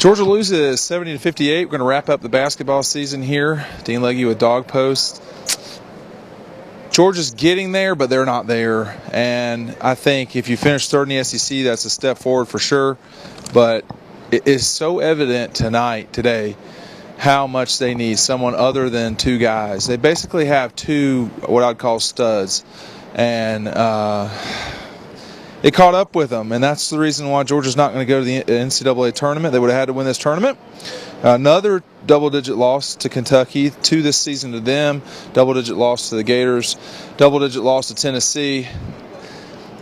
Georgia loses 70-58. We're going to wrap up the basketball season here. Dean Legge with Dog Post. Georgia's getting there, but they're not there. And I think if you finish third in the SEC, that's a step forward for sure. But it is so evident today, how much they need someone other than two guys. They basically have two, what I'd call studs. And it caught up with them, and that's the reason why Georgia's not going to go to the NCAA tournament. They would have had to win this tournament. Another double-digit loss to Kentucky, two this season to them, double-digit loss to the Gators, double-digit loss to Tennessee.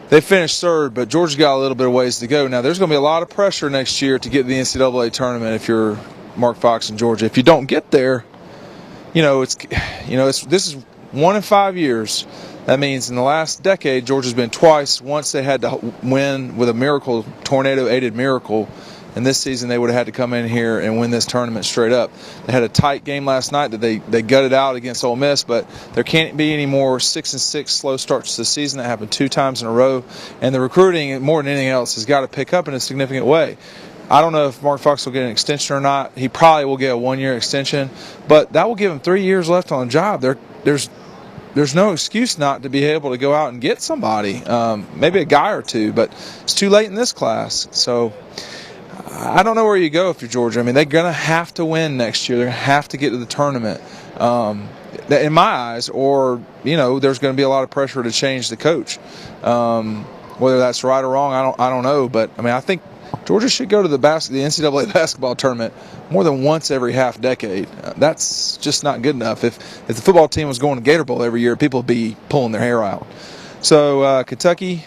They finished third, but Georgia's got a little bit of ways to go. Now, there's going to be a lot of pressure next year to get to the NCAA tournament if you're Mark Fox in Georgia. If you don't get there, this is 1 in 5 years. That means in the last decade, Georgia's been twice. Once they had to win with a miracle, tornado-aided miracle. And this season, they would have had to come in here and win this tournament straight up. They had a tight game last night that they gutted out against Ole Miss, but there can't be any more 6-6 slow starts to the season. That happened 2 times in a row. And the recruiting, more than anything else, has got to pick up in a significant way. I don't know if Mark Fox will get an extension or not. He probably will get a 1-year extension, but that will give him 3 years left on the job. There's no excuse not to be able to go out and get somebody, maybe a guy or two, but it's too late in this class. So I don't know where you go if you're Georgia. I mean, they're going to have to win next year. They're going to have to get to the tournament, in my eyes, or, there's going to be a lot of pressure to change the coach. Whether that's right or wrong, I don't know. But, I think Georgia should go to the NCAA basketball tournament more than once every half decade. That's just not good enough. If the football team was going to Gator Bowl every year, people would be pulling their hair out. So Kentucky,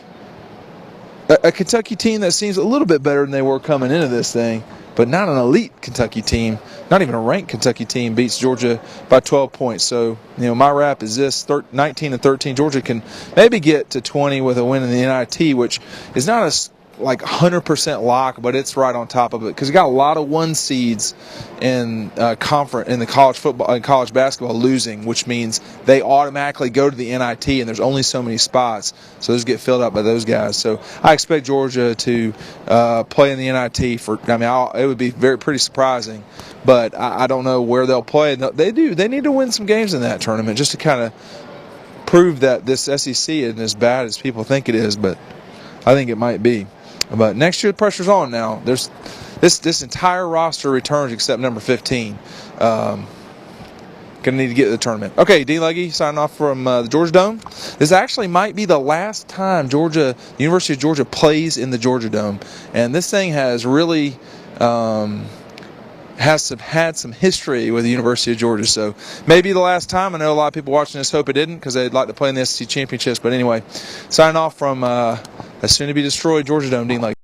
a Kentucky team that seems a little bit better than they were coming into this thing, but not an elite Kentucky team, not even a ranked Kentucky team, beats Georgia by 12 points. So, my wrap is this, 19-13. Georgia can maybe get to 20 with a win in the NIT, which is not a 100% lock, but it's right on top of it because you got a lot of 1 seeds in the college football and college basketball losing, which means they automatically go to the NIT, and there's only so many spots, so those get filled up by those guys. So I expect Georgia to play in the NIT it would be pretty surprising, but I don't know where they'll play. They need to win some games in that tournament just to kind of prove that this SEC isn't as bad as people think it is, but I think it might be. But next year the pressure's on now. There's this entire roster returns except number 15. Gonna need to get to the tournament. Okay, Dean Legge signing off from the Georgia Dome. This actually might be the last time the University of Georgia plays in the Georgia Dome, and this thing has really had some history with the University of Georgia. So maybe the last time. I know a lot of people watching this hope it didn't because they'd like to play in the SEC championships. But anyway, signing off from a soon-to-be-destroyed Georgia Dome, Dean Legge.